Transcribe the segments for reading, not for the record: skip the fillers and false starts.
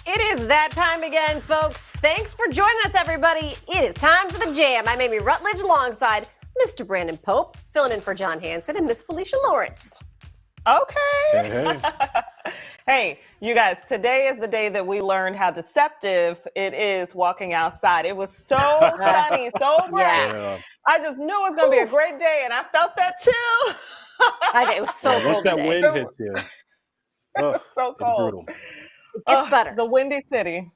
It is that time again, folks. Thanks for joining us, everybody. It is time for the Jam. I'm Amy Rutledge alongside Mr. Brandon Pope, filling in for John Hanson and Miss Felicia Lawrence. Okay. Hey. Hey, you guys, today is the day that we learned how deceptive it is walking outside. It was so sunny, so bright. Yeah. I just knew it was going to be a great day, and I felt that chill. It was so cold Once that today. wind hits you, So it's cold. brutal. It's better. The Windy City.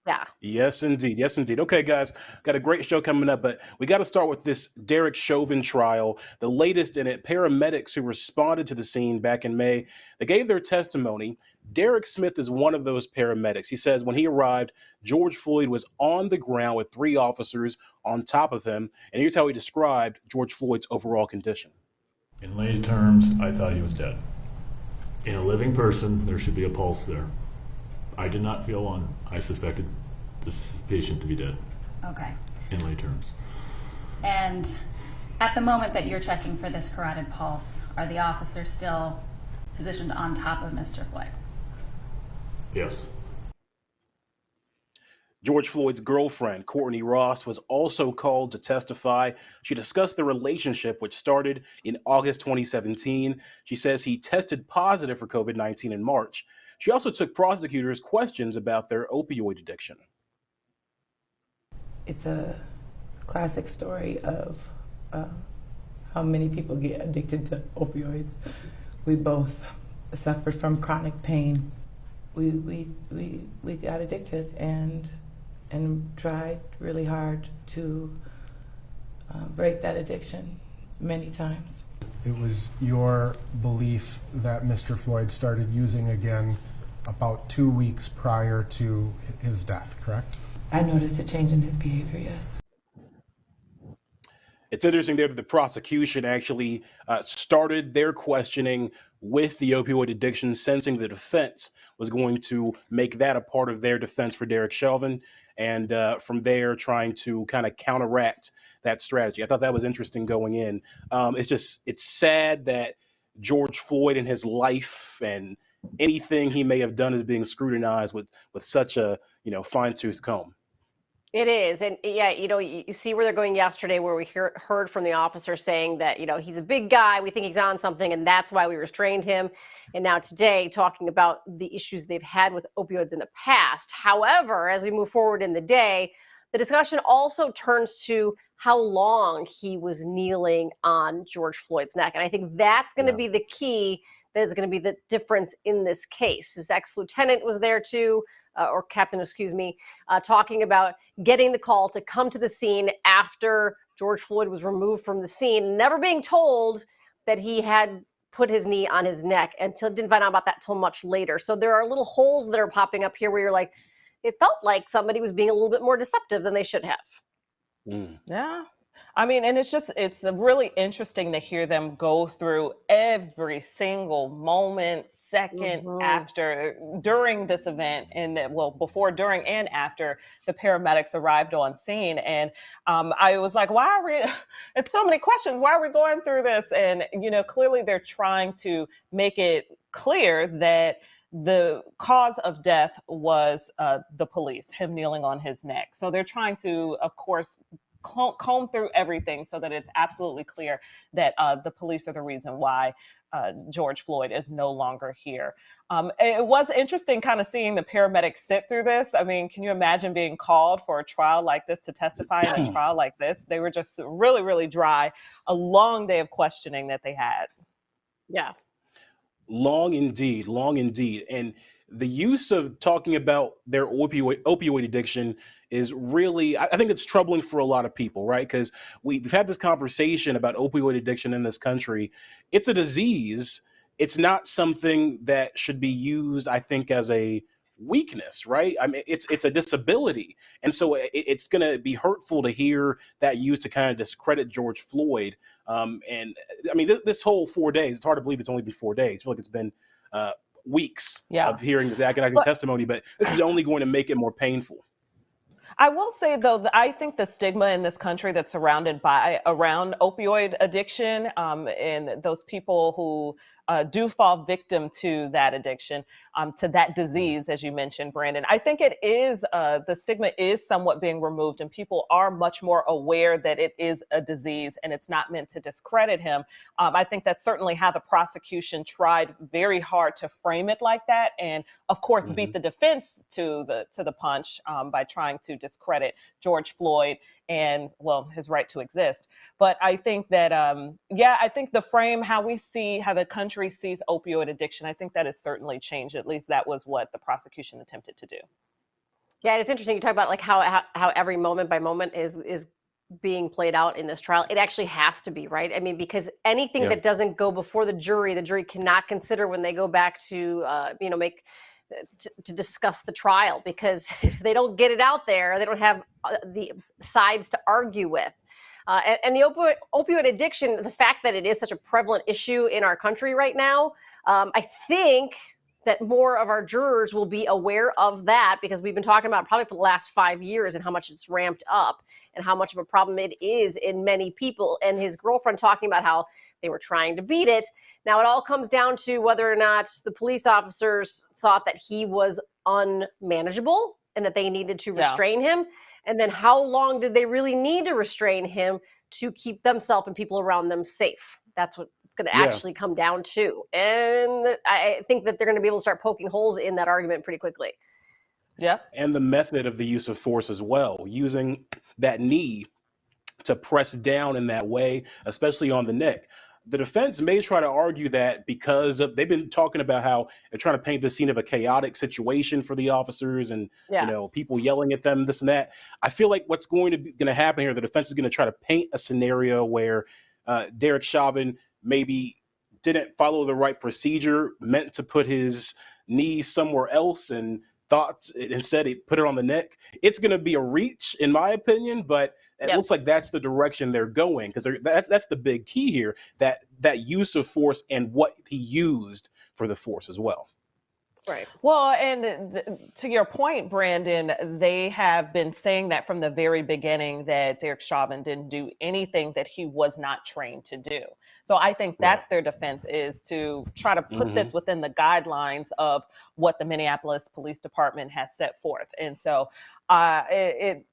Yeah. Yes, indeed. Yes, indeed. Okay, guys, got a great show coming up, but we got to start with this Derek Chauvin trial. The latest in it, paramedics who responded to the scene back in May, they gave their testimony. Derek Smith is one of those paramedics. He says when he arrived, George Floyd was on the ground with 3 officers on top of him. And here's how he described George Floyd's overall condition. In lay terms, I thought he was dead. In a living person, there should be a pulse there. I did not feel one. I suspected this patient to be dead. Okay. In lay terms. And at the moment that you're checking for this carotid pulse, are the officers still positioned on top of Mr. Floyd? Yes. George Floyd's girlfriend, Courtney Ross, was also called to testify. She discussed the relationship, which started in August 2017. She says he tested positive for COVID-19 in March. She also took prosecutors' questions about their opioid addiction. It's a classic story of how many people get addicted to opioids. We both suffered from chronic pain. We got addicted and tried really hard to break that addiction many times. It was your belief that Mr. Floyd started using again about 2 weeks prior to his death, correct? I noticed a change in his behavior, yes. It's interesting there that the prosecution actually started their questioning with the opioid addiction, sensing the defense was going to make that a part of their defense for Derek Chauvin, and from there trying to kind of counteract that strategy. I thought that was interesting going in. It's sad that George Floyd and his life and anything he may have done is being scrutinized with such a fine-tooth comb. It is. And yeah, you see where they're going yesterday, where we heard from the officer saying that, he's a big guy. We think he's on something, and that's why we restrained him. And now today, talking about the issues they've had with opioids in the past. However, as we move forward in the day, the discussion also turns to how long he was kneeling on George Floyd's neck. And I think that's going to be the key. That is going to be the difference in this case. His ex-lieutenant was there too, or captain, talking about getting the call to come to the scene after George Floyd was removed from the scene, never being told that he had put his knee on his neck, and didn't find out about that till much later. So there are little holes that are popping up here where you're like, it felt like somebody was being a little bit more deceptive than they should have. Yeah. I mean, and it's really interesting to hear them go through every single moment, second during this event, and before, during, and after the paramedics arrived on scene. And I was like, why are we, it's so many questions. Why are we going through this? And, clearly they're trying to make it clear that the cause of death was the police, him kneeling on his neck. So they're trying to, of course, comb through everything so that it's absolutely clear that the police are the reason why George Floyd is no longer here. It was interesting kind of seeing the paramedics sit through this. I mean, can you imagine being called for a trial like this, to testify in a trial like this? They were just really, really dry. A long day of questioning that they had. Yeah. Long indeed, long indeed. And the use of talking about their opioid addiction is really, I think it's troubling for a lot of people, right? Because we've had this conversation about opioid addiction in this country. It's a disease. It's not something that should be used, I think, as a weakness, right? I mean, it's a disability, and so it's going to be hurtful to hear that used to kind of discredit George Floyd. And I mean, this whole 4 days, it's hard to believe it's only been 4 days. I feel like it's been weeks of hearing this agonizing testimony, but this is only going to make it more painful. I will say, though, that I think the stigma in this country that's around opioid addiction and those people who do fall victim to that addiction, to that disease, as you mentioned, Brandon. I think it is, the stigma is somewhat being removed, and people are much more aware that it is a disease and it's not meant to discredit him. I think that's certainly how the prosecution tried very hard to frame it like that, and of course beat the defense to the punch by trying to discredit George Floyd and, well, his right to exist. But I think that, I think the frame, how the country sees opioid addiction, I think that has certainly changed. At least that was what the prosecution attempted to do. Yeah, it's interesting. You talk about like how every moment by moment is being played out in this trial. It actually has to be, right? I mean, because anything that doesn't go before the jury cannot consider when they go back to, to discuss the trial, because if they don't get it out there, they don't have the sides to argue with. And the opioid addiction, the fact that it is such a prevalent issue in our country right now, I think that more of our jurors will be aware of that, because we've been talking about probably for the last 5 years and how much it's ramped up and how much of a problem it is in many people. And his girlfriend talking about how they were trying to beat it. Now, it all comes down to whether or not the police officers thought that he was unmanageable and that they needed to restrain him. And then how long did they really need to restrain him to keep themselves and people around them safe? That's what it's going to actually come down to. And I think that they're going to be able to start poking holes in that argument pretty quickly. Yeah. And the method of the use of force as well, using that knee to press down in that way, especially on the neck. The defense may try to argue that because they've been talking about how they're trying to paint the scene of a chaotic situation for the officers and people yelling at them, this and that. I feel like what's going to happen here, the defense is going to try to paint a scenario where Derek Chauvin maybe didn't follow the right procedure, meant to put his knee somewhere else and thought instead he put it on the neck. It's going to be a reach, in my opinion, but it looks like that's the direction they're going, because that's the big key here, that use of force and what he used for the force as well. Right. Well, and to your point, Brandon, they have been saying that from the very beginning, that Derek Chauvin didn't do anything that he was not trained to do. So I think that's their defense, is to try to put this within the guidelines of what the Minneapolis Police Department has set forth. And so it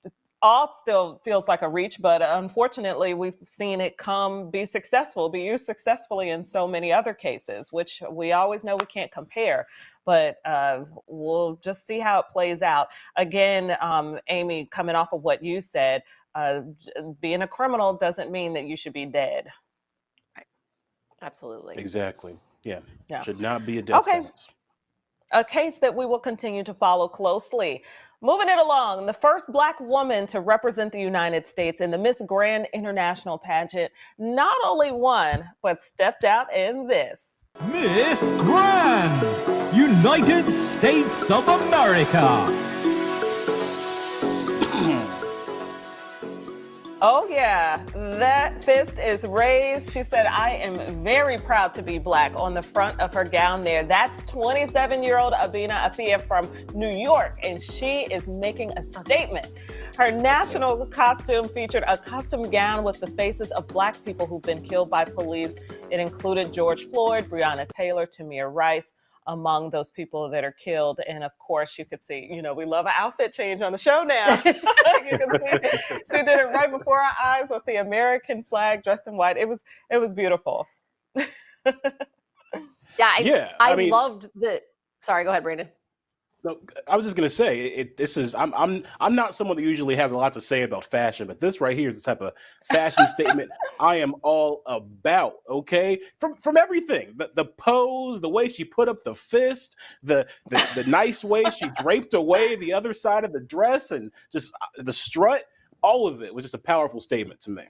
all still feels like a reach, but unfortunately, we've seen it be used successfully in so many other cases, which we always know we can't compare. But we'll just see how it plays out. Again, Amy, coming off of what you said, being a criminal doesn't mean that you should be dead. Right. Absolutely. Exactly. Yeah. Should not be a death sentence. A case that we will continue to follow closely. Moving it along, the first Black woman to represent the United States in the Miss Grand International pageant not only won, but stepped out in this. Miss Grand, United States of America. Oh yeah, that fist is raised. She said, "I am very proud to be Black," on the front of her gown there. That's 27-year-old Abina Afia from New York, and she is making a statement. Her national costume featured a custom gown with the faces of Black people who've been killed by police. It included George Floyd, Breonna Taylor, Tamir Rice, among those people that are killed. And of course, you could see, we love an outfit change on the show now. You can see she did it right before our eyes with the American flag dressed in white. It was beautiful. I mean, loved the. Sorry, go ahead, Brandon. No, I was just gonna say I'm not someone that usually has a lot to say about fashion, but this right here is the type of fashion statement I am all about. Okay, from everything, the pose, the way she put up the fist, the nice way she draped away the other side of the dress, and just the strut, all of it was just a powerful statement to me.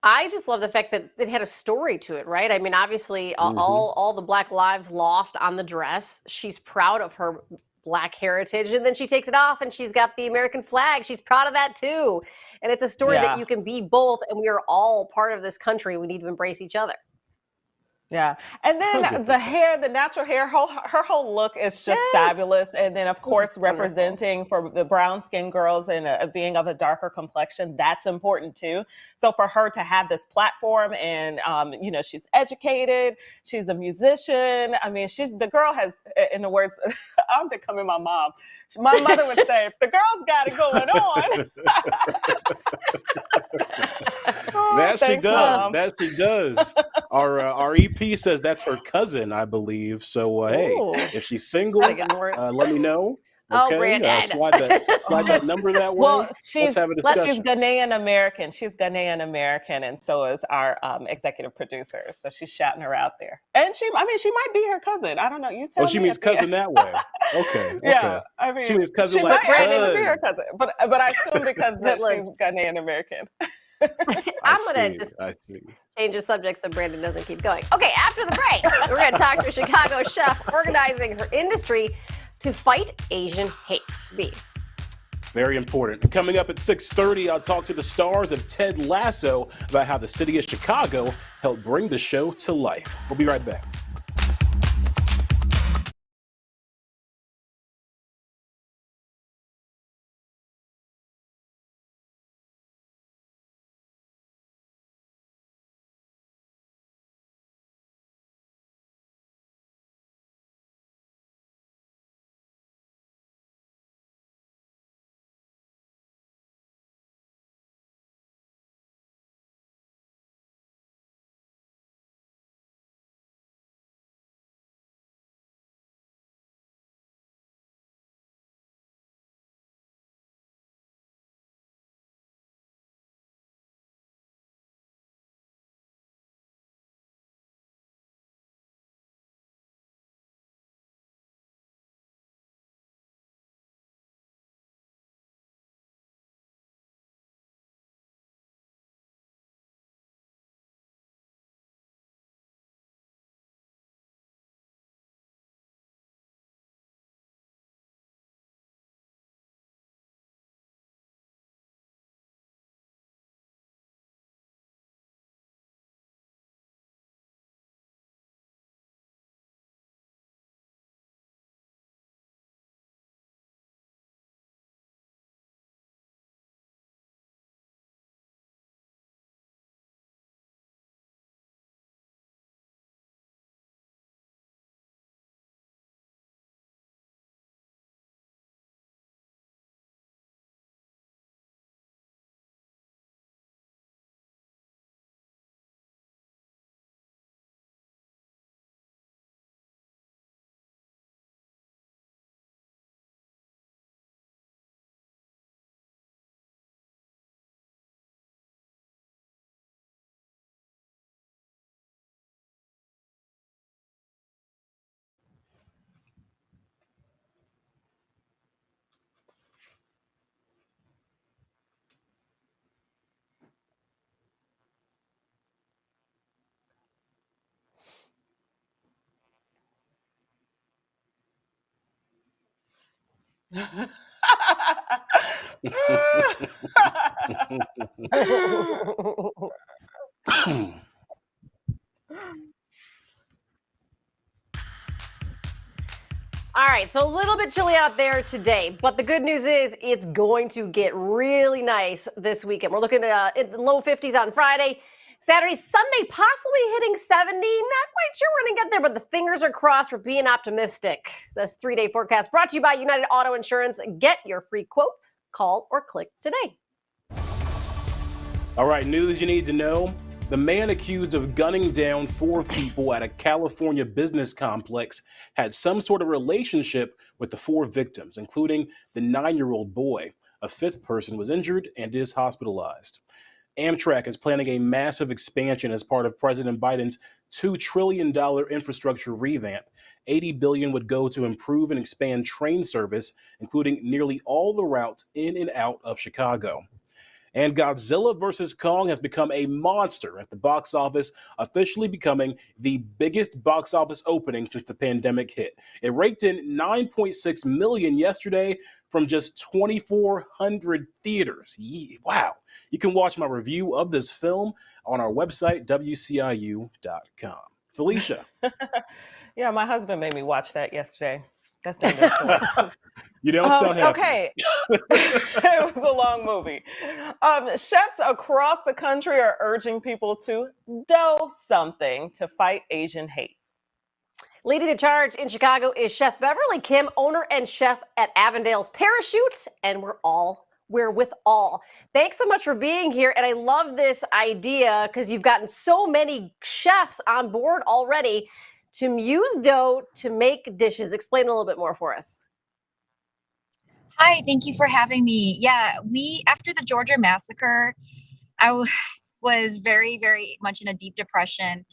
I just love the fact that it had a story to it, right? I mean, obviously, all the Black lives lost on the dress. She's proud of her Black heritage, and then she takes it off and she's got the American flag. She's proud of that too. And it's a story that you can be both, and we are all part of this country. We need to embrace each other. Yeah. And then the hair, the natural hair, her whole look is just fabulous. And then, of course, representing for the brown skinned girls and being of a darker complexion, that's important too. So for her to have this platform and, she's educated, she's a musician. I mean, the girl has, in the words, I'm becoming my mom. My mother would say, the girl's got it going on. That she does. Mom. That she does. Our EP says that's her cousin, I believe. So hey, if she's single, let me know. Okay, Brandon. slide that number that way. Well, let's have a discussion. She's Ghanaian American. She's Ghanaian American, and so is our executive producer. So she's shouting her out there. And she might be her cousin. I don't know. You tell me. Oh, she means cousin that way. Okay. Yeah, I mean, she means cousin she like might actually be her cousin, but I assume because she's Ghanaian American. I'm going to just change the subject so Brandon doesn't keep going. Okay, after the break, we're going to talk to a Chicago chef organizing her industry to fight Asian hate. Very important. Coming up at 6:30, I'll talk to the stars of Ted Lasso about how the city of Chicago helped bring the show to life. We'll be right back. All right, so a little bit chilly out there today, but the good news is it's going to get really nice this weekend. We're looking at the low 50s on Friday, Saturday, Sunday, possibly hitting 70. Not quite sure we're going to get there, but the fingers are crossed for being optimistic. This 3-day forecast brought to you by United Auto Insurance. Get your free quote, call or click today. All right, news you need to know. The man accused of gunning down 4 people at a California business complex had some sort of relationship with the 4 victims, including the 9-year-old boy. A 5th person was injured and is hospitalized. Amtrak is planning a massive expansion as part of President Biden's $2 trillion infrastructure revamp. $80 billion would go to improve and expand train service, including nearly all the routes in and out of Chicago. And Godzilla vs. Kong has become a monster at the box office, officially becoming the biggest box office opening since the pandemic hit. It raked in $9.6 million yesterday from just 2,400 theaters. Wow. You can watch my review of this film on our website, WCIU.com. Felicia. Yeah, my husband made me watch that yesterday. That's the end of the story. You don't sound happy. Okay. It was a long movie. Chefs across the country are urging people to do something to fight Asian hate. Leading the charge in Chicago is Chef Beverly Kim, owner and chef at Avondale's Parachute, and Wherewithall. Thanks so much for being here, and I love this idea because you've gotten so many chefs on board already to use dough to make dishes. Explain a little bit more for us. Hi, thank you for having me. Yeah, after the Georgia massacre, I was very, very much in a deep depression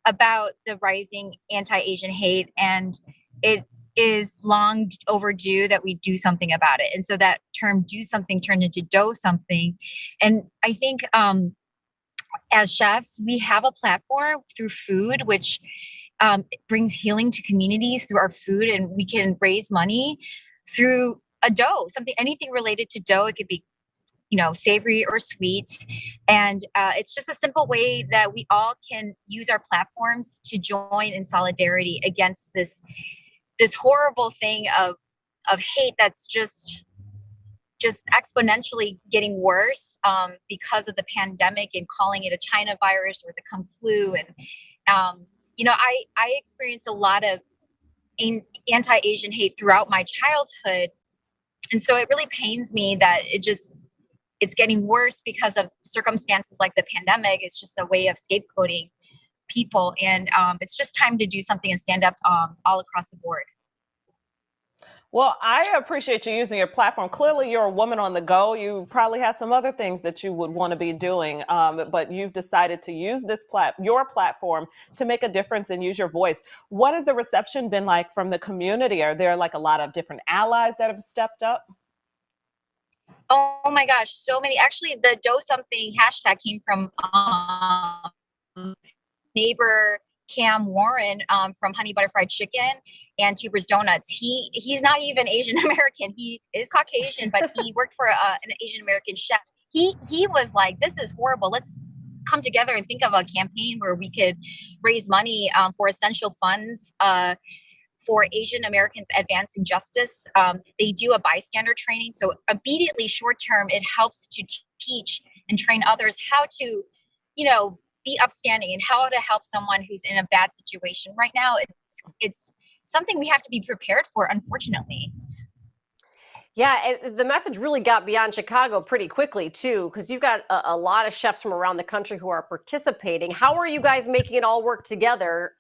about the rising anti-Asian hate, and it is long overdue that we do something about it. And so that term "do something" turned into "dough something." And I think as chefs, we have a platform through food, which brings healing to communities through our food, and we can raise money through a dough, anything related to dough. It could be, savory or sweet. And it's just a simple way that we all can use our platforms to join in solidarity against this horrible thing of hate that's just exponentially getting worse because of the pandemic, and calling it a China virus or the Kung flu. And, I experienced a lot of anti-Asian hate throughout my childhood. And so it really pains me that it's getting worse because of circumstances like the pandemic. It's just a way of scapegoating people. And it's just time to do something and stand up all across the board. Well, I appreciate you using your platform. Clearly, you're a woman on the go. You probably have some other things that you would want to be doing, but you've decided to use your platform to make a difference and use your voice. What has the reception been like from the community? Are there like a lot of different allies that have stepped up? Oh my gosh, so many. Actually, the "dough something" hashtag came from neighbor Cam Warren from Honey Butter Fried Chicken and Tuber's Donuts. He's not even Asian American. He is Caucasian, but he worked for an Asian American chef. He was like, "This is horrible. Let's come together and think of a campaign where we could raise money for essential funds for Asian Americans advancing justice." They do a bystander training. So immediately short term, it helps to teach and train others how to, be upstanding and how to help someone who's in a bad situation right now. It's something we have to be prepared for, unfortunately. Yeah, the message really got beyond Chicago pretty quickly, too, because you've got a lot of chefs from around the country who are participating. How are you guys making it all work together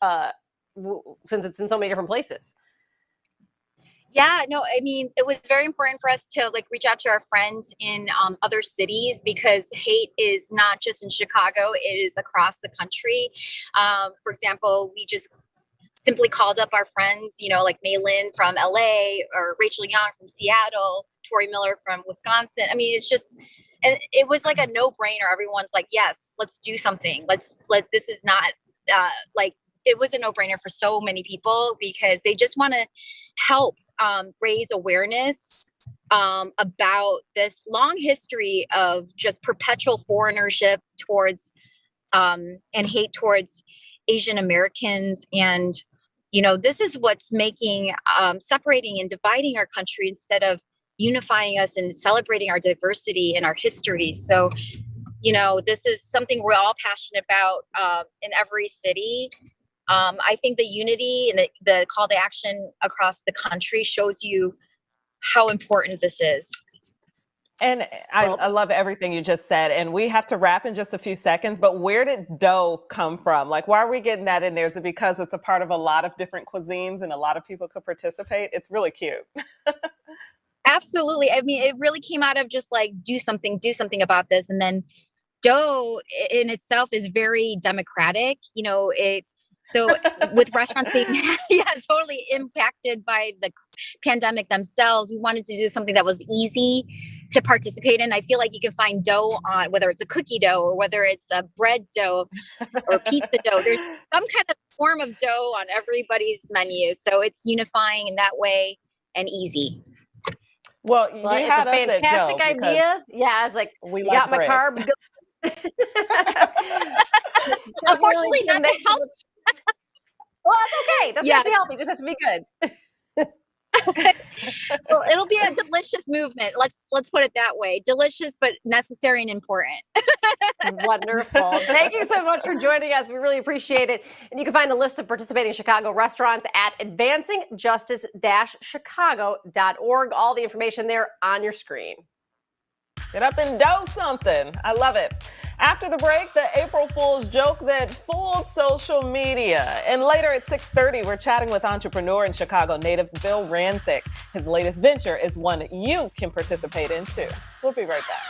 since it's in so many different places? Yeah, no, I mean, it was very important for us to reach out to our friends in other cities, because hate is not just in Chicago, it is across the country. For example, we just simply called up our friends, like Mei Lin from LA, or Rachel Young from Seattle, Tori Miller from Wisconsin. I mean, and it was like a no-brainer. Everyone's like, yes, let's do something. This is not it was a no-brainer for so many people, because they just want to help raise awareness about this long history of just perpetual foreignership towards and hate towards Asian Americans. And, this is what's making separating and dividing our country instead of unifying us and celebrating our diversity and our history. So, this is something we're all passionate about in every city. I think the unity and the call to action across the country shows you how important this is. And I love everything you just said. And we have to wrap in just a few seconds, but where did dough come from? Why are we getting that in there? Is it because it's a part of a lot of different cuisines and a lot of people could participate? It's really cute. Absolutely. I mean, it really came out of just do something about this. And then dough in itself is very democratic. So with restaurants being totally impacted by the pandemic themselves, we wanted to do something that was easy to participate in. I feel like you can find dough on, whether it's a cookie dough or whether it's a bread dough or pizza dough. There's some kind of form of dough on everybody's menu. So it's unifying in that way and easy. Well, you It's had a us at fantastic Joe idea. Yeah, I was like, we you like got my bread. carbs going. Unfortunately, not the health. Well, that's okay. Doesn't have to be healthy. It just has to be good. Well, it'll be a delicious movement. Let's put it that way. Delicious, but necessary and important. Wonderful. Thank you so much for joining us. We really appreciate it. And you can find a list of participating Chicago restaurants at advancingjustice-chicago.org. All the information there on your screen. Get up and do something. I love it. After the break, the April Fool's joke that fooled social media. And later at 6:30, we're chatting with entrepreneur and Chicago native Bill Rancic. His latest venture is one you can participate in too. We'll be right back.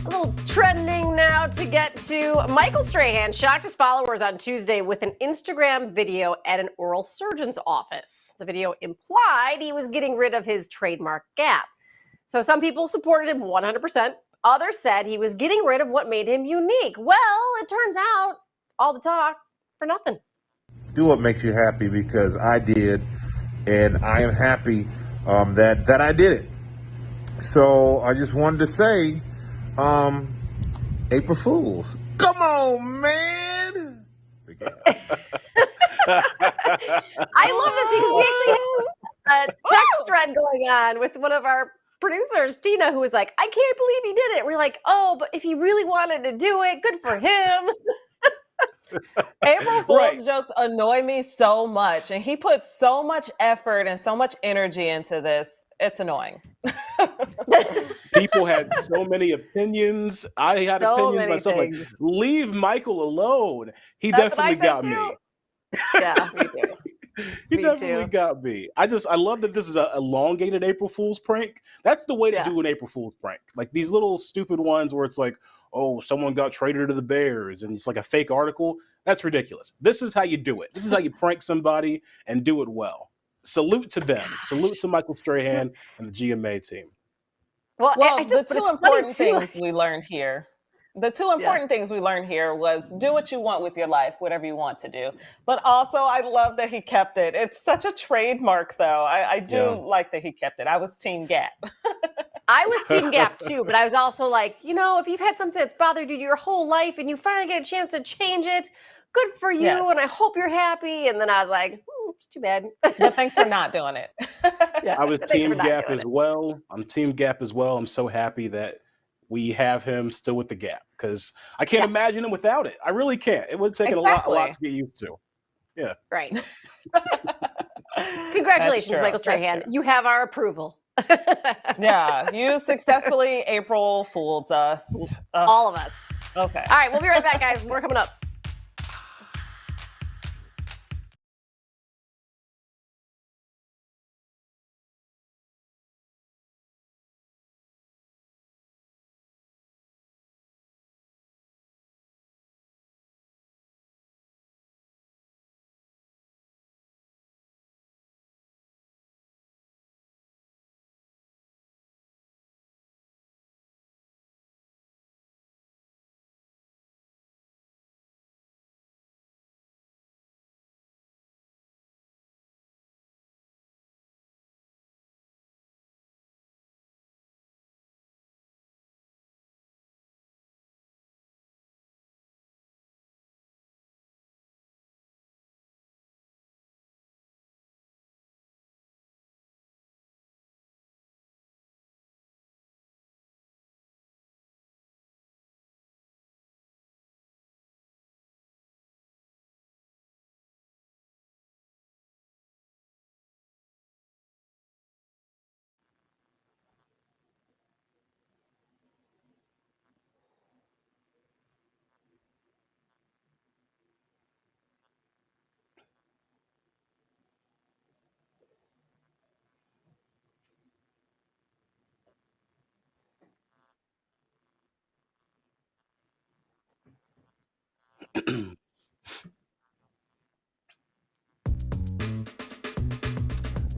A little trending now to get to. Michael Strahan shocked his followers on Tuesday with an Instagram video at an oral surgeon's office. The video implied he was getting rid of his trademark gap. So some people supported him 100%. Others said he was getting rid of what made him unique. Well, it turns out all the talk for nothing. Do what makes you happy, because I did, and I am happy that I did it. So I just wanted to say, April Fools. Come on, man. I love this because we actually have a text thread going on with one of our producers, Tina, who was like, I can't believe he did it. We're like, oh, but if he really wanted to do it, good for him. April Fool's jokes annoy me so much, and he puts so much effort and so much energy into this. It's annoying. People had so many opinions. I had So opinions many myself. things. Like, leave Michael alone. He That's what I definitely got said, me. too. Yeah, me too. He Me definitely too. got me. I love that this is a elongated April Fool's prank. That's the way to do an April Fool's prank. Like these little stupid ones where it's like, oh, someone got traded to the Bears and it's like a fake article. That's ridiculous. This is how you do it. This is how you prank somebody and do it well. Salute to them. Salute to Michael Strahan and the GMA team. Well, the two important things we learned here. The two important things we learned here was do what you want with your life, whatever you want to do. But also, I love that he kept it. It's such a trademark, though. I do like that he kept it. I was Team Gap. I was Team Gap, too. But I was also like, you know, if you've had something that's bothered you your whole life and you finally get a chance to change it, good for you. Yes. And I hope you're happy. And then I was like, it's too bad. But thanks for not doing it. I was Team Gap as well. I'm Team Gap as well. I'm so happy that we have him still with the Gap because I can't imagine him without it. I really can't. It would take a lot to get used to. Yeah. Right. Congratulations, Michael Strahan. You have our approval. Yeah, you successfully April Fooled us. All of us. Okay. All right, we'll be right back, guys. More coming up.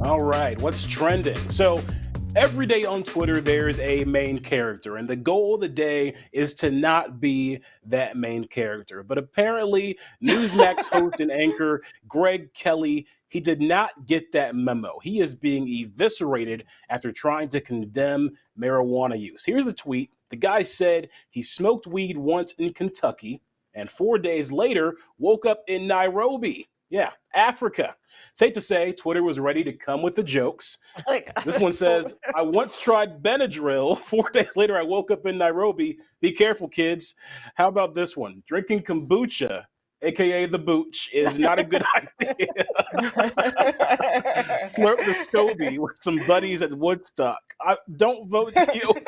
All right, what's trending? So every day on Twitter, there's a main character, and the goal of the day is to not be that main character. But apparently, Newsmax host and anchor Greg Kelly, he did not get that memo. He is being eviscerated after trying to condemn marijuana use. Here's the tweet. The guy said he smoked weed once in Kentucky, and 4 days later woke up in Nairobi. Yeah, Africa. Safe to say, Twitter was ready to come with the jokes. This one says, I once tried Benadryl. 4 days later, I woke up in Nairobi. Be careful, kids. How about this one? Drinking kombucha, a.k.a. the booch, is not a good idea. Slurp the SCOBY with some buddies at Woodstock. Don't vote GOP.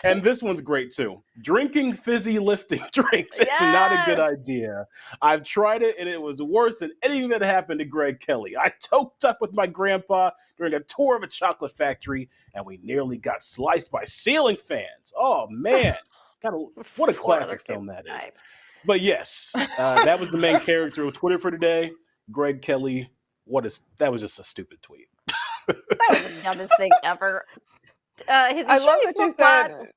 And this one's great, too. Drinking fizzy lifting drinks is not a good idea. I've tried it, and it was worse than anything that happened to Greg Kelly. I toked up with my grandpa during a tour of a chocolate factory, and we nearly got sliced by ceiling fans. Oh, man. What a classic film that is. But yes, that was the main character of Twitter for today. Greg Kelly. That was just a stupid tweet. That was the dumbest thing ever. I love that you said.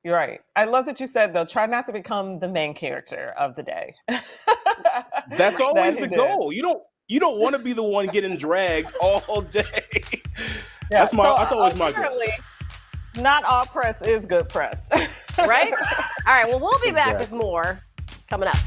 You're right. I love that you said, though, try not to become the main character of the day. That's always the goal. You don't want to be the one getting dragged all day. That's always my goal. Not all press is good press. Right? All right. Well, we'll be back with more coming up.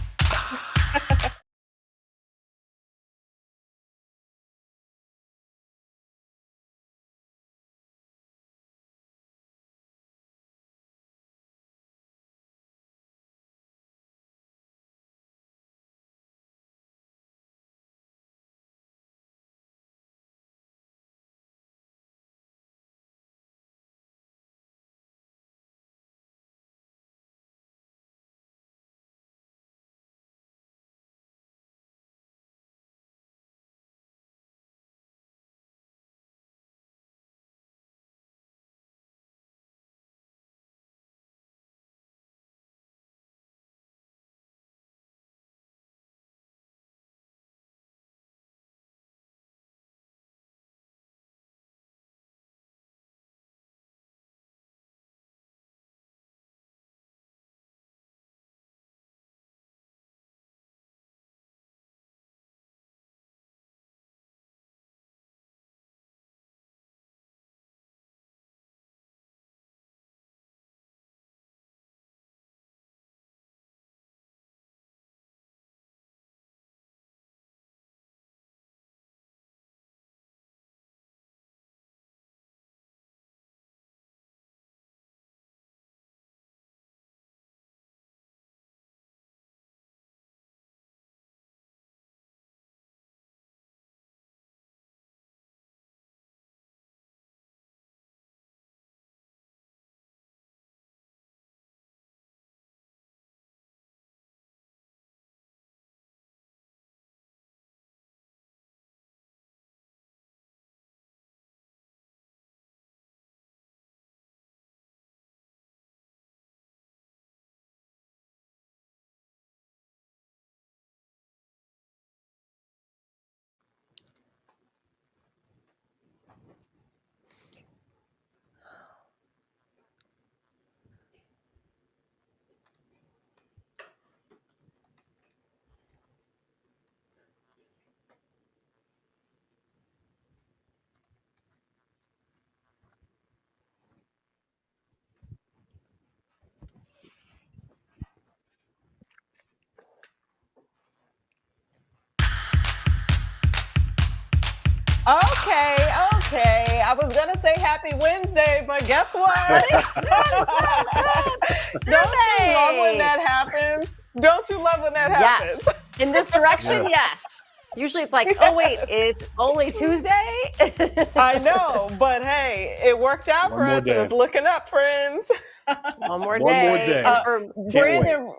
Okay. I was going to say happy Wednesday, but guess what? Don't you love when that happens? Don't you love when that happens? Yes. In this direction, yes. Usually it's like, oh, wait, it's only Tuesday? I know, but hey, it worked out for us. It was looking up, friends. One more day. Brandon,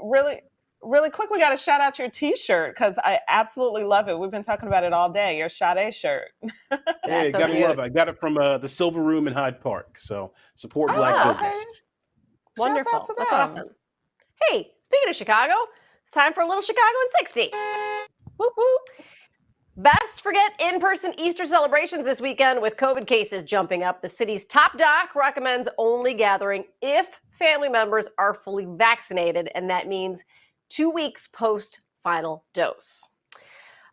really quick, we got to shout out your T-shirt because I absolutely love it. We've been talking about it all day. Your Sade shirt. Hey, so gotta love it. I got it from the Silver Room in Hyde Park. So support Black business. Wonderful. That's awesome. Hey, speaking of Chicago, It's time for a little Chicago in 60. Whoop, whoop. Best forget in-person Easter celebrations this weekend with COVID cases jumping up. The city's top doc recommends only gathering if family members are fully vaccinated, and that means 2 weeks post final dose.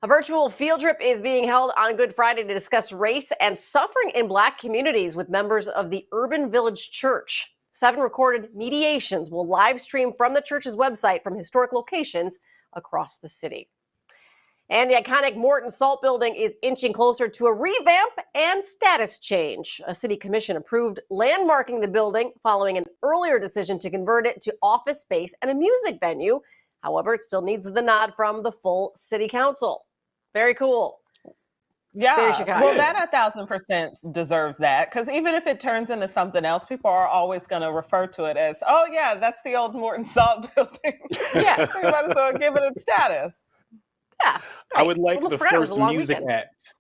A virtual field trip is being held on Good Friday to discuss race and suffering in Black communities with members of the Urban Village Church. 7 recorded mediations will live stream from the church's website from historic locations across the city. And the iconic Morton Salt Building is inching closer to a revamp and status change. A city commission approved landmarking the building following an earlier decision to convert it to office space and a music venue. However, it still needs the nod from the full city council. Very cool. Yeah, Very Chicago. well, that 1,000% deserves that, because even if it turns into something else, people are always going to refer to it as, oh yeah, that's the old Morton Salt Building. Yeah. So you might as well give it its status. Yeah. Right. I would like Almost the forgot it was first a long music weekend. act.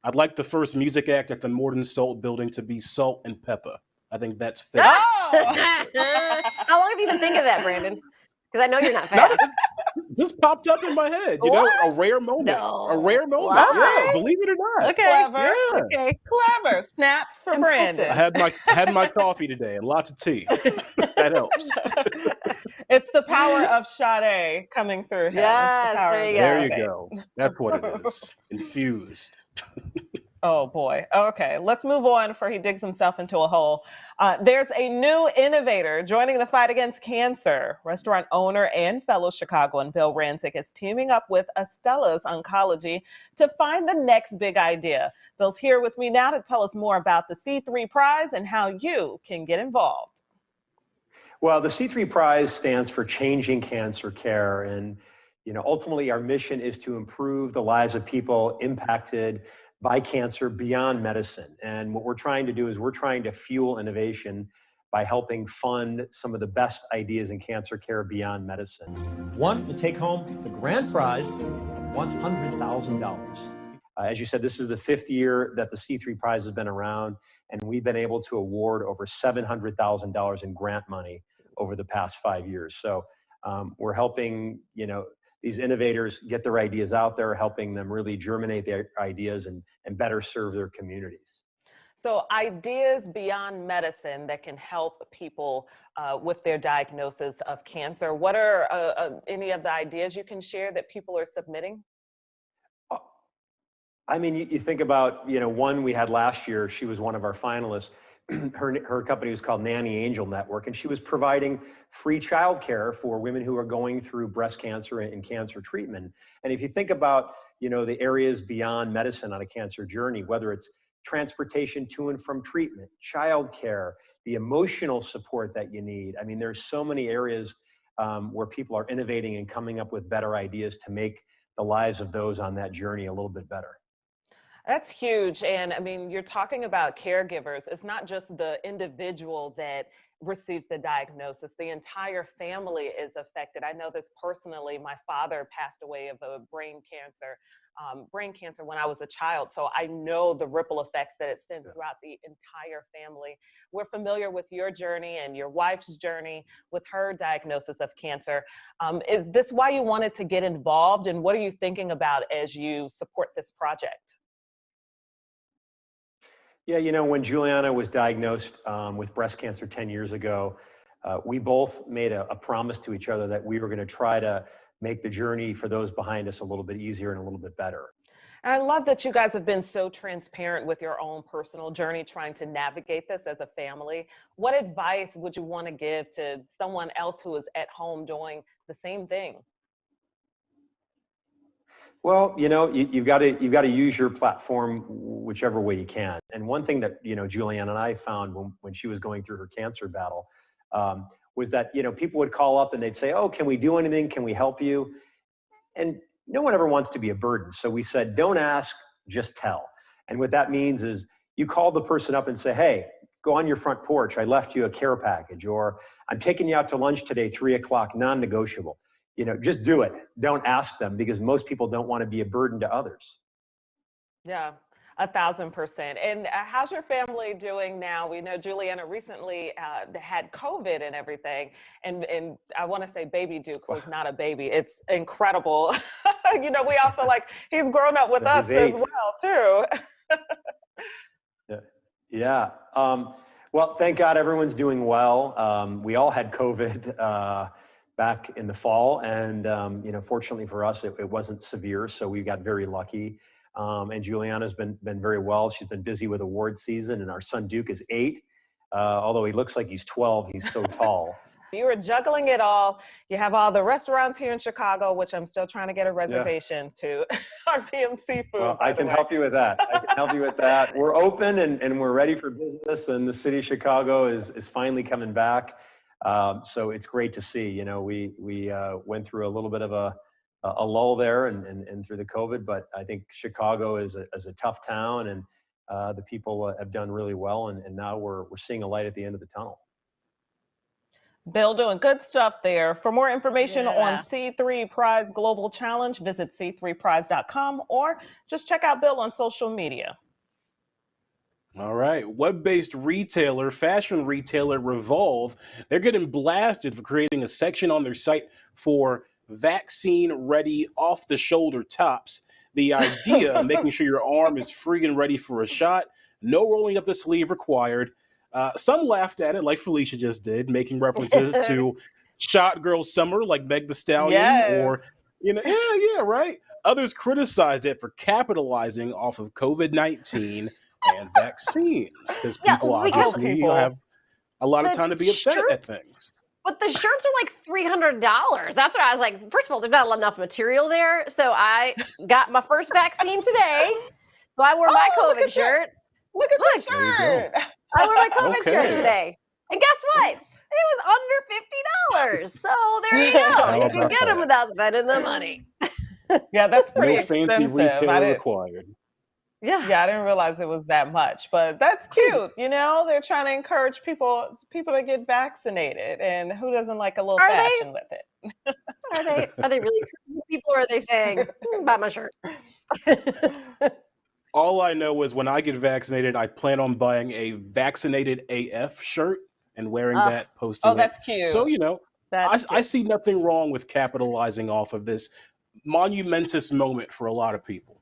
I'd like the first music act at the Morton Salt Building to be Salt and Pepper. I think that's fair. Oh! How long have you been thinking of that, Brandon? Because I know you're not fast. Just popped up in my head. You know, a rare moment. No. A rare moment. What? Yeah, believe it or not. Okay. Clever. Yeah. Okay. Clever. Snaps for Impressive. Brandon. I had my coffee today and lots of tea. That helps. It's the power of Sade coming through him. Yes, It's the power there of you There you Sade. go. That's what it is. Infused. Oh boy. Okay, let's move on before he digs himself into a hole. There's a new innovator joining the fight against cancer. Restaurant owner and fellow Chicagoan Bill Rancic is teaming up with Estella's Oncology to find the next big idea. Bill's here with me now to tell us more about the C3 Prize and how you can get involved. Well, the C3 Prize stands for Changing Cancer Care. And, ultimately our mission is to improve the lives of people impacted by cancer beyond medicine. And what we're trying to do is we're trying to fuel innovation by helping fund some of the best ideas in cancer care beyond medicine. One will take home the grand prize of $100,000. As you said, this is the 5th year that the C3 Prize has been around, and we've been able to award over $700,000 in grant money over the past 5 years. So we're helping, these innovators get their ideas out there, helping them really germinate their ideas and better serve their communities. So ideas beyond medicine that can help people with their diagnosis of cancer. What are any of the ideas you can share that people are submitting? I mean, you think about, one we had last year, she was one of our finalists. Her company was called Nanny Angel Network, and she was providing free childcare for women who are going through breast cancer and cancer treatment. And if you think about, the areas beyond medicine on a cancer journey, whether it's transportation to and from treatment, childcare, the emotional support that you need. I mean, there's so many areas where people are innovating and coming up with better ideas to make the lives of those on that journey a little bit better. That's huge. And I mean, you're talking about caregivers. It's not just the individual that receives the diagnosis. The entire family is affected. I know this personally. My father passed away of a brain cancer when I was a child. So I know the ripple effects that it sends throughout the entire family. We're familiar with your journey and your wife's journey with her diagnosis of cancer. Is this why you wanted to get involved? And what are you thinking about as you support this project? Yeah, when Juliana was diagnosed with breast cancer 10 years ago, we both made a promise to each other that we were going to try to make the journey for those behind us a little bit easier and a little bit better. And I love that you guys have been so transparent with your own personal journey trying to navigate this as a family. What advice would you want to give to someone else who is at home doing the same thing? Well, you've got to use your platform whichever way you can. And one thing that, Julianne and I found when she was going through her cancer battle was that, people would call up and they'd say, oh, can we do anything? Can we help you? And no one ever wants to be a burden. So we said, don't ask, just tell. And what that means is you call the person up and say, hey, go on your front porch. I left you a care package, or I'm taking you out to lunch today, 3 o'clock, non-negotiable. Just do it. Don't ask them, because most people don't want to be a burden to others. Yeah. 1,000%. And how's your family doing now? We know Juliana recently had COVID and everything. And I want to say baby Duke was not a baby. It's incredible. We all feel like he's grown up with us as well, too. Yeah. Well, thank God everyone's doing well. We all had COVID back in the fall. And, fortunately for us, it wasn't severe. So we got very lucky. And Juliana's been very well. She's been busy with award season, and our son Duke is 8. Although he looks like he's 12, he's so tall. You were juggling it all. You have all the restaurants here in Chicago, which I'm still trying to get a reservation to. RPM Seafood. Well, I can help you with that. We're open and we're ready for business, and the city of Chicago is finally coming back. So it's great to see. We went through a little bit of a lull there and through the COVID, but I think Chicago is a tough town, and the people have done really well, and now we're seeing a light at the end of the tunnel. Bill doing good stuff there. For more information on C3 Prize Global Challenge, visit c3prize.com or just check out Bill on social media. All right. Web-based fashion retailer Revolve, they're getting blasted for creating a section on their site for vaccine-ready off-the-shoulder tops. The idea of making sure your arm is free and ready for a shot, no rolling up the sleeve required. Some laughed at it, like Felicia just did, making references to Shot Girl Summer, like Meg Thee Stallion, or, right. Others criticized it for capitalizing off of COVID-19 and vaccines, because people obviously have a lot of time to be upset at things. But the shirts are like $300. That's why I was like, first of all, there's not enough material there. So I got my first vaccine today. So I wore my COVID shirt. Look at the shirt. I wore my COVID shirt today. And guess what? It was under $50. So there you go. You can get them without spending the money. Yeah, that's pretty no expensive. Fancy retailer required. Yeah, I didn't realize it was that much, but that's cute. They're trying to encourage people to get vaccinated, and who doesn't like a little fashion with it? Are they really people, or are they saying, buy my shirt? All I know is when I get vaccinated, I plan on buying a vaccinated AF shirt and wearing that, posting it. Oh, that's cute. So, I see nothing wrong with capitalizing off of this monumentous moment for a lot of people.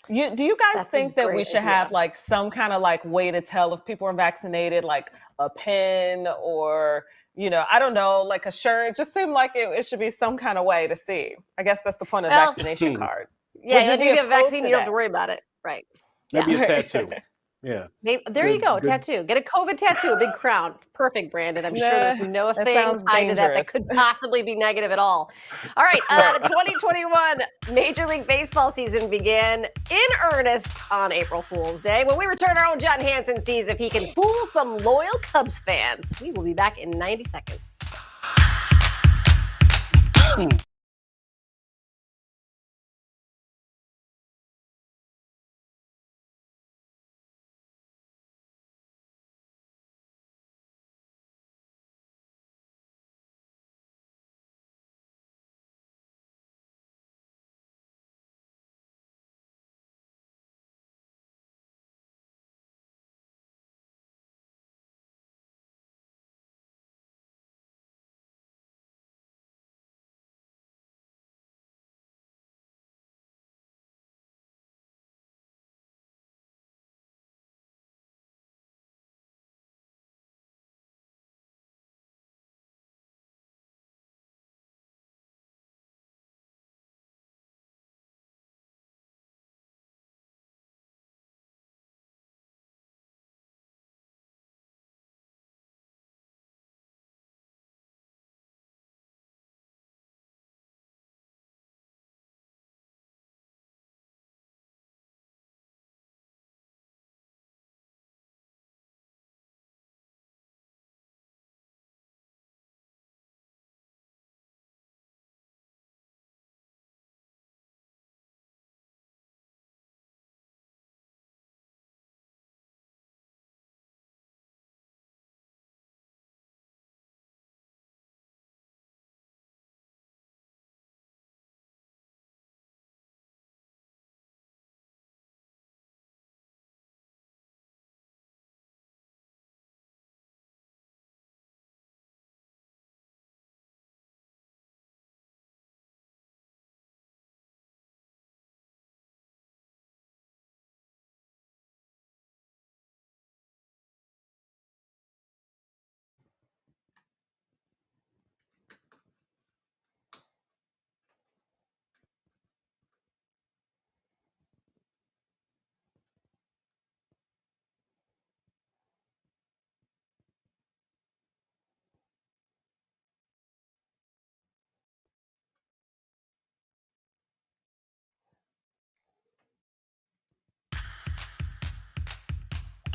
Do you guys think that we should have like some kind of like way to tell if people are vaccinated, like a pin or, I don't know, like a shirt? It just seemed like it should be some kind of way to see. I guess that's the point of the vaccination card. Yeah, when you get a vaccine, you don't have to worry about it. Right. Maybe a tattoo. Yeah. There you go, tattoo. Get a COVID tattoo, a big crown. Perfect, Brandon. I'm sure there's no thing tied to that could possibly be negative at all. All right, the 2021 Major League Baseball season began in earnest on April Fool's Day. When we return, our own John Hansen sees if he can fool some loyal Cubs fans. We will be back in 90 seconds.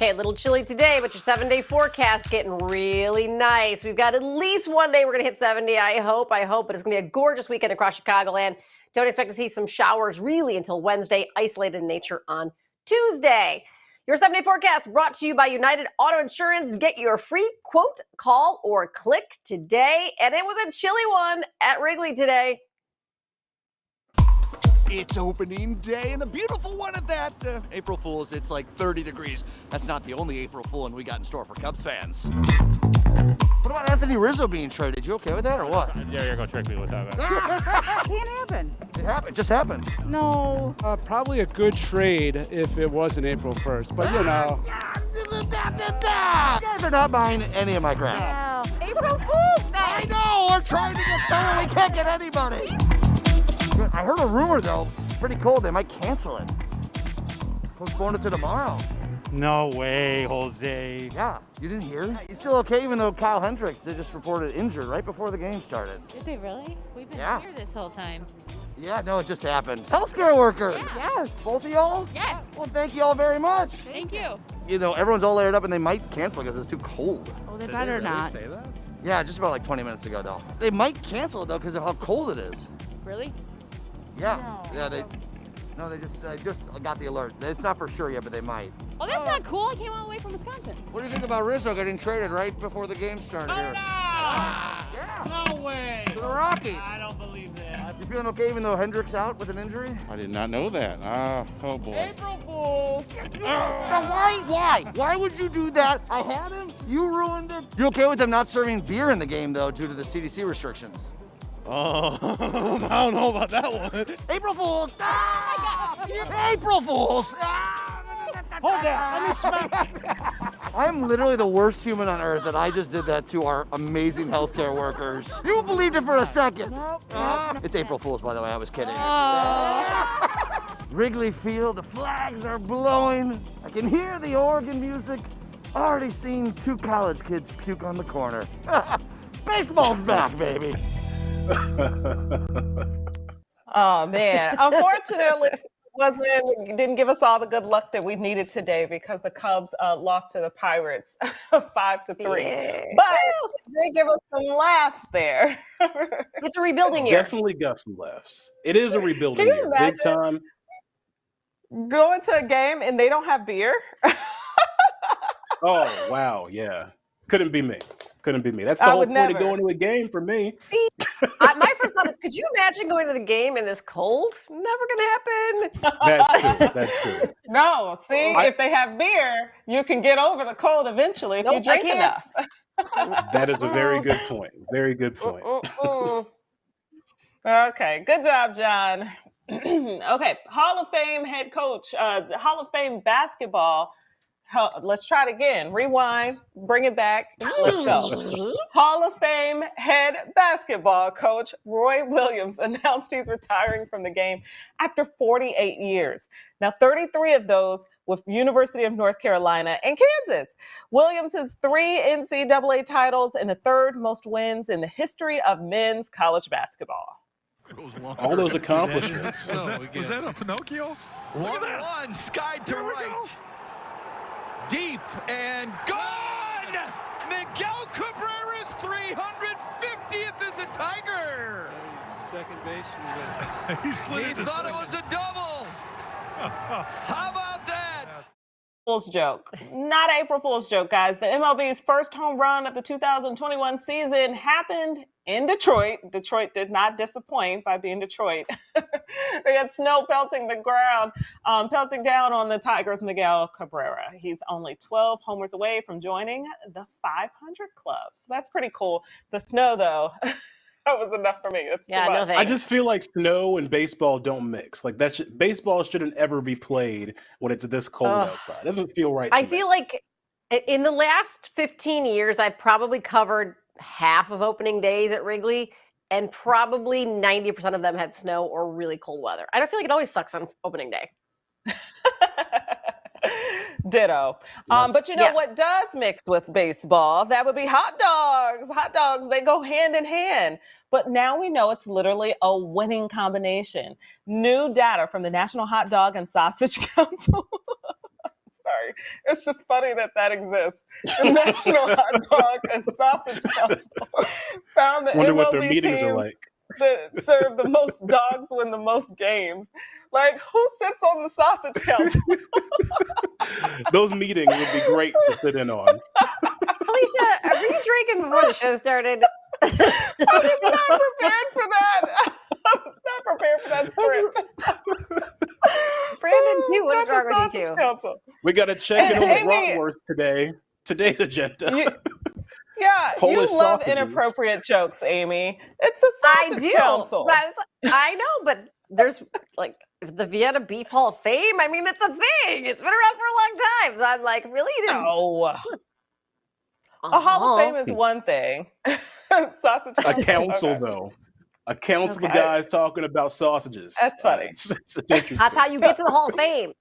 Okay, a little chilly today, but your 7-day forecast getting really nice. We've got at least one day we're going to hit 70, I hope, but it's going to be a gorgeous weekend across Chicagoland. Don't expect to see some showers really until Wednesday, isolated in nature on Tuesday. Your 7-day forecast brought to you by United Auto Insurance. Get your free quote, call, or click today. And it was a chilly one at Wrigley today. It's opening day and a beautiful one at that. April Fool's, it's like 30 degrees. That's not the only April Fool we got in store for Cubs fans. What about Anthony Rizzo being traded? You okay with that or what? Yeah, you're gonna trick me with that. Can't happen. It happened. It just happened. No. Probably a good trade if it wasn't April 1st, but you know. You guys are not buying any of my crap. No. April Fool's! I know! We're trying to get better. We can't get anybody. I heard a rumor though, pretty cold, they might cancel it. Postpone it to tomorrow. No way, Jose. Yeah, you didn't hear? You still okay even though Kyle Hendricks, they just reported injured right before the game started. Did they really? We've been here this whole time. Yeah, no, it just happened. Healthcare workers. Yeah. Yes. Both of y'all? Yes. Well, thank you all very much. Thank you. You know, everyone's all layered up and they might cancel because it's too cold. Oh, they better not. Say that? Yeah, just about like 20 minutes ago though. They might cancel it though because of how cold it is. Really? Yeah. No. Yeah, they just got the alert. It's not for sure yet, but they might. Oh, that's not cool. I came all the way from Wisconsin. What do you think about Rizzo getting traded right before the game started here? Yeah. No way. To the Rockies. I don't believe that. You feeling okay even though Hendricks out with an injury? I did not know that. Oh boy. April Fool! Now why? Why would you do that? I had him. You ruined it. You okay with them not serving beer in the game though due to the CDC restrictions? Oh, I don't know about that one. April Fools! Ah! April Fools! Ah! Hold that. Let me smack. I'm literally the worst human on earth that I just did that to our amazing healthcare workers. You believed it for a second. It's April Fools, by the way. I was kidding. Wrigley Field, the flags are blowing. I can hear the organ music. Already seen 2 college kids puke on the corner. Baseball's back, baby. Oh man, unfortunately didn't give us all the good luck that we needed today because the Cubs lost to the Pirates 5-3. Yeah. But they did give us some laughs there. It's a rebuilding year. Definitely got some laughs. It is a rebuilding Can you year, big time. Going to a game and they don't have beer? Oh wow, yeah, couldn't be me. That's the whole point of going to a game for me. See, my first thought is, could you imagine going to the game in this cold? Never gonna happen. That's true. No, see, if they have beer, you can get over the cold eventually if you drink enough. That is a very good point. Very good point. Okay, good job, John. Okay, Hall of Fame head coach, Hall of Fame basketball. Let's try it again. Rewind, bring it back. Let's go. Hall of Fame head basketball coach Roy Williams announced he's retiring from the game after 48 years. Now, 33 of those with University of North Carolina and Kansas. Williams has 3 NCAA titles and the 3rd most wins in the history of men's college basketball. All those accomplishments. Was that a Pinocchio? 1-1, skied to right. Deep and gone! Miguel Cabrera's 350th as a Tiger! Second base. He thought it was a double! How about that? Fool's joke. Not an April Fool's joke, guys. The MLB's first home run of the 2021 season happened in Detroit. Detroit did not disappoint by being Detroit. They had snow pelting the ground, pelting down on the Tigers' Miguel Cabrera. He's only 12 homers away from joining the 500 club. So that's pretty cool. The snow, though, that was enough for me. That's Yeah, too no much. thanks. I just feel like snow and baseball don't mix. Like baseball shouldn't ever be played when it's this cold outside. It doesn't feel right. I feel like in the last 15 years, I've probably covered half of opening days at Wrigley, and probably 90% of them had snow or really cold weather. I don't feel like it always sucks on opening day. Ditto. But you know what does mix with baseball? That would be hot dogs. Hot dogs, they go hand in hand. But now we know it's literally a winning combination. New data from the National Hot Dog and Sausage Council. Sorry, sorry. It's just funny that exists. The National Hot Dog and Sausage Council found the Wonder what their MLB meetings are teams like. that serve the most dogs win the most games. Like, who sits on the Sausage Council? Those meetings would be great to sit in on. Felicia, were you drinking before the show started? I was not prepared for that. I was not prepared for that script. Brandon, too. What is Not wrong the with you, Sausage too? Council. We got to check in on the Amy- bratwurst today. Today's agenda. Yeah, Polish you love sausages. inappropriate jokes, Amy. It's a I Sausage do. Council. But I know, but there's like the Vienna Beef Hall of Fame. I mean, it's a thing. It's been around for a long time. So I'm like, really? You didn't? No. A Hall of Fame is one thing. Sausage A Council. council, Okay. though. A council of Okay. guys talking about sausages. That's funny. It's interesting. That's how you get to the Hall of Fame.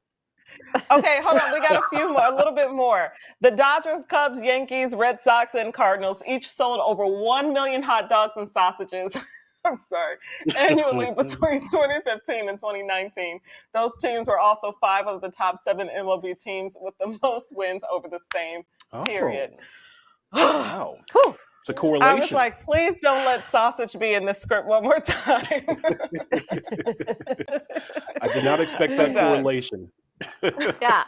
Okay, hold on. We got a few more, a little bit more. The Dodgers, Cubs, Yankees, Red Sox, and Cardinals each sold over 1 million hot dogs and sausages. I'm sorry. Annually between 2015 and 2019. Those teams were also 5 of the top 7 MLB teams with the most wins over the same period. Wow. Whew. It's a correlation. I was like, please don't let sausage be in this script one more time. I did not expect that correlation. Yeah.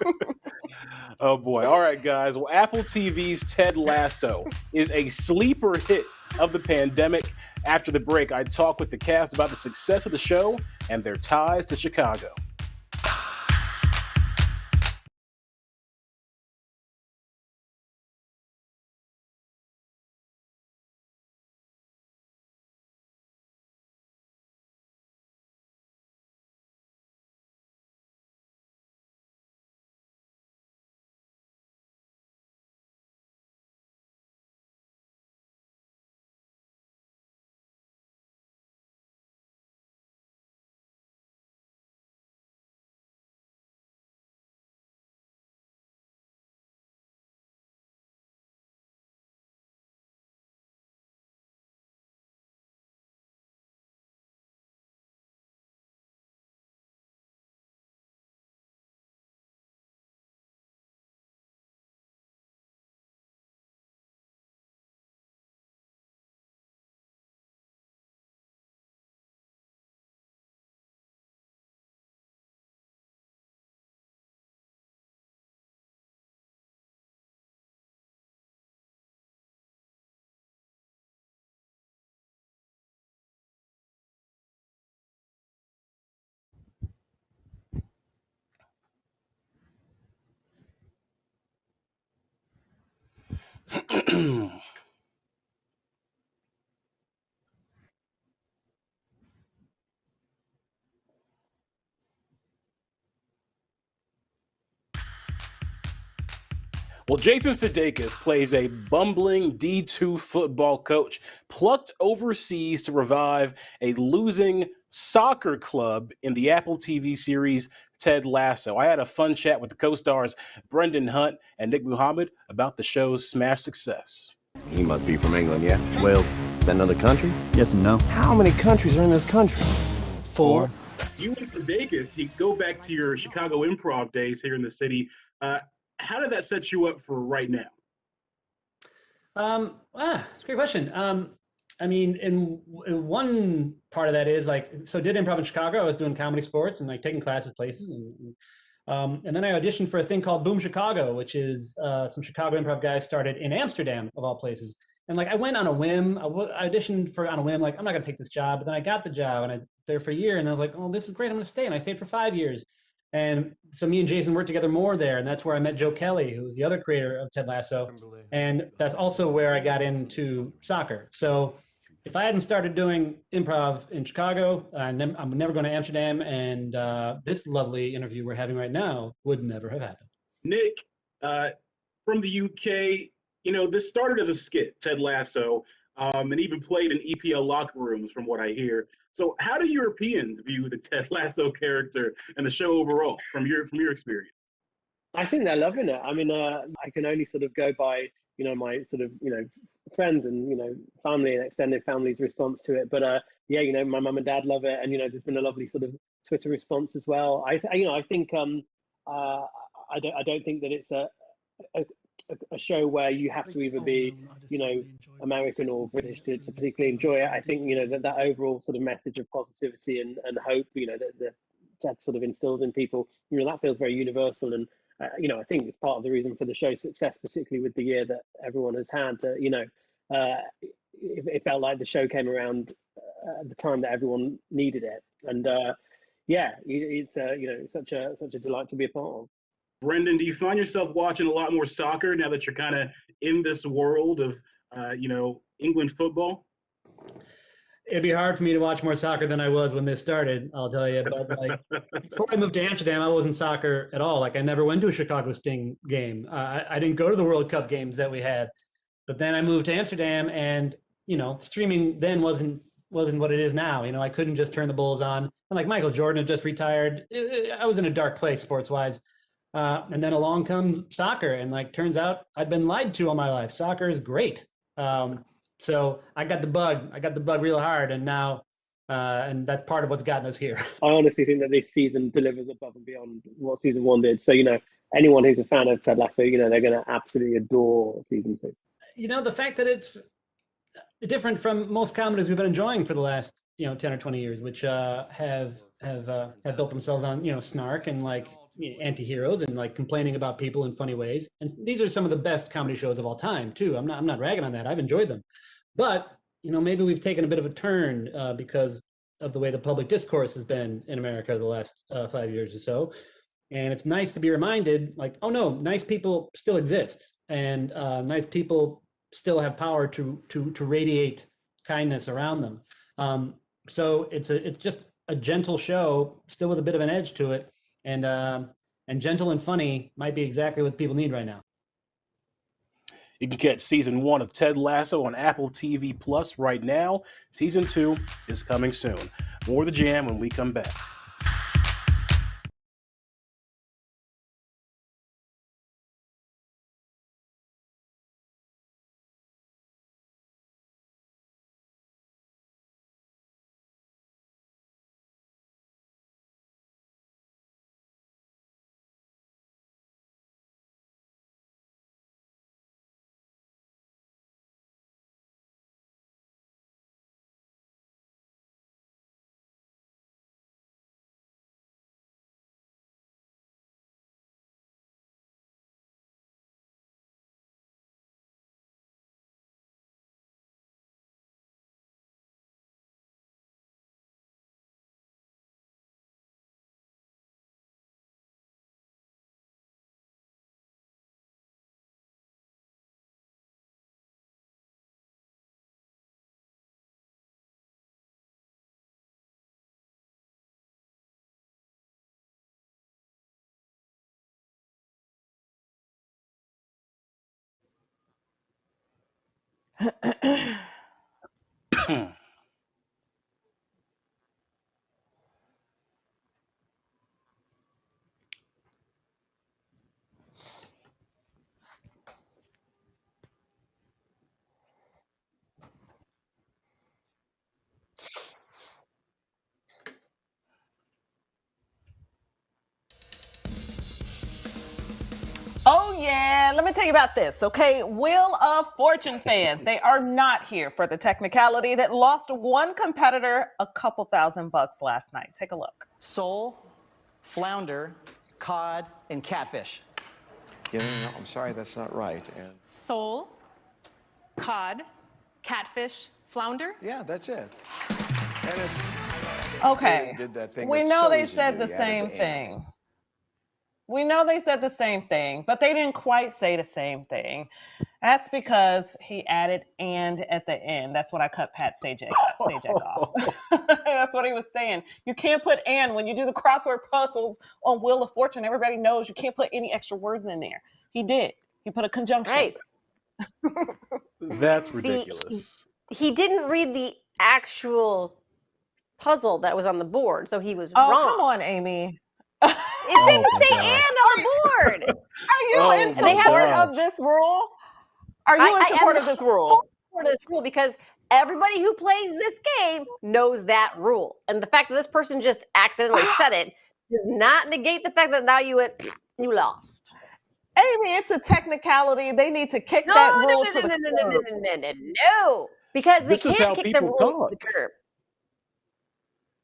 Oh boy. All right, guys. Well, Apple TV's Ted Lasso is a sleeper hit of the pandemic. After the break, I talk with the cast about the success of the show and their ties to Chicago. Well, Jason Sudeikis plays a bumbling D2 football coach plucked overseas to revive a losing soccer club in the Apple TV series Ted Lasso. I had a fun chat with the co-stars Brendan Hunt and Nick Mohammed about the show's smash success. He must be from England, yeah? Wales. Is that another country? Yes and no. How many countries are in this country? 4. You went to Vegas. You go back to your Chicago improv days here in the city. How did that set you up for right now? It's a great question. I mean, in one part of that is like, so did improv in Chicago. I was doing comedy sports and like taking classes places. And then I auditioned for a thing called Boom Chicago, which is some Chicago improv guys started in Amsterdam, of all places. And like, I went on a whim. I auditioned on a whim, like, I'm not going to take this job. But then I got the job and I was there for a year. And I was like, oh, this is great. I'm going to stay. And I stayed for 5 years. And so me and Jason worked together more there. And that's where I met Joe Kelly, who was the other creator of Ted Lasso. And that's also where I got into soccer. So if I hadn't started doing improv in Chicago, I'm never going to Amsterdam. And this lovely interview we're having right now would never have happened. Nick, from the UK, you know, this started as a skit, Ted Lasso, and even played in EPL locker rooms, from what I hear. So how do Europeans view the Ted Lasso character and the show overall from your experience? I think they're loving it. I mean, I can only sort of go by, you know, my sort of, you know, friends and, you know, family and extended family's response to it. But yeah, you know, my mum and dad love it. And, you know, there's been a lovely sort of Twitter response as well. I think I don't think that it's a show where you have to either be, American or British to particularly enjoy it. I think, that overall sort of message of positivity and hope, that sort of instills in people, that feels very universal. And, I think it's part of the reason for the show's success, particularly with the year that everyone has had. It felt like the show came around at the time that everyone needed it. And it's such a delight to be a part of. Brendan, do you find yourself watching a lot more soccer now that you're kind of in this world of, England football? It'd be hard for me to watch more soccer than I was when this started, I'll tell you. But before I moved to Amsterdam, I wasn't soccer at all. I never went to a Chicago Sting game. I didn't go to the World Cup games that we had. But then I moved to Amsterdam, and streaming then wasn't what it is now. I couldn't just turn the Bulls on. And like Michael Jordan had just retired. I was in a dark place sports-wise. And then along comes soccer, and turns out I'd been lied to all my life. Soccer is great. So I got the bug real hard, and now, and that's part of what's gotten us here. I honestly think that this season delivers above and beyond what season 1 did. So, anyone who's a fan of Ted Lasso, they're going to absolutely adore season 2. The fact that it's different from most comedies we've been enjoying for the last, 10 or 20 years, which have built themselves on, snark and anti-heroes and complaining about people in funny ways. And these are some of the best comedy shows of all time too. I'm not ragging on that. I've enjoyed them. But, maybe we've taken a bit of a turn because of the way the public discourse has been in America the last 5 years or so. And it's nice to be reminded, oh no, nice people still exist, and nice people still have power to radiate kindness around them. So it's just a gentle show, still with a bit of an edge to it, and gentle and funny might be exactly what people need right now. You can catch season 1 of Ted Lasso on Apple TV Plus right now. Season 2 is coming soon. More of The Jam when we come back. Oh, yeah. Let me tell you about this, okay? Wheel of Fortune fans, they are not here for the technicality that lost one competitor a couple $1,000 last night. Take a look. Sole, flounder, cod, and catfish. No, I'm sorry, that's not right. And Sole, cod, catfish, flounder? yeah, that's it. And it's, Okay. did that thing We that know they Sully's said do, the he added same the thing. We know they said the same thing, but they didn't quite say the same thing. That's because he added "and" at the end. That's what I cut Pat Sajak off. That's what he was saying. You can't put "and" when you do the crossword puzzles on Wheel of Fortune. Everybody knows you can't put any extra words in there. He did. He put a conjunction. Right. That's ridiculous. He didn't read the actual puzzle that was on the board, so he was Oh, wrong. come on, Amy. It didn't say "and" on the board. Are you in support of this rule? Are you in support of this rule? For this rule, because everybody who plays this game knows that rule, and the fact that this person just accidentally said it does not negate the fact that now you went, You lost. Amy, it's a technicality. They need to kick that rule to the curb. No. Because they This is how can't kick the people rules to talk. the curb.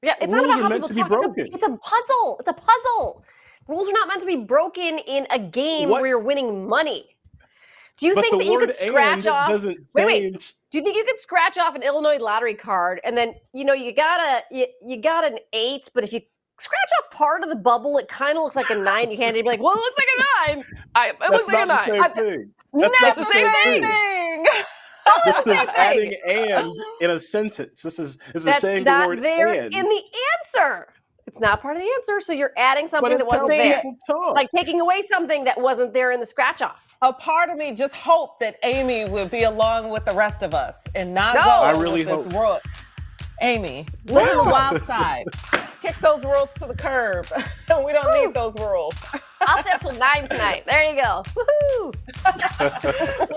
Yeah, it's Rules not about are how meant people to be talk. broken. It's a puzzle. It's a puzzle. Rules are not meant to be broken in a game What? where you're winning money. Do you But think the that you could word scratch "and" off? doesn't Wait. change. Do you think you could scratch off an Illinois lottery card and then you got an 8, but if you scratch off part of the bubble, it kind of looks like a 9. You can't be like, well, it looks like a 9. It looks like a 9. That's not the same thing. That's not the same thing. This is adding "and" in a sentence. This is saying the word there "and." in the answer. It's not part of the answer, so you're adding something But that it's how wasn't there. people talk. Like taking away something that wasn't there in the scratch off. A part of me just hoped that Amy would be along with the rest of us and not No. go I really with this hope. rule. Amy, live on the wild side. Kick those rules to the curb. We don't need those rules. I'll stay up till 9 tonight. There you go. Woohoo!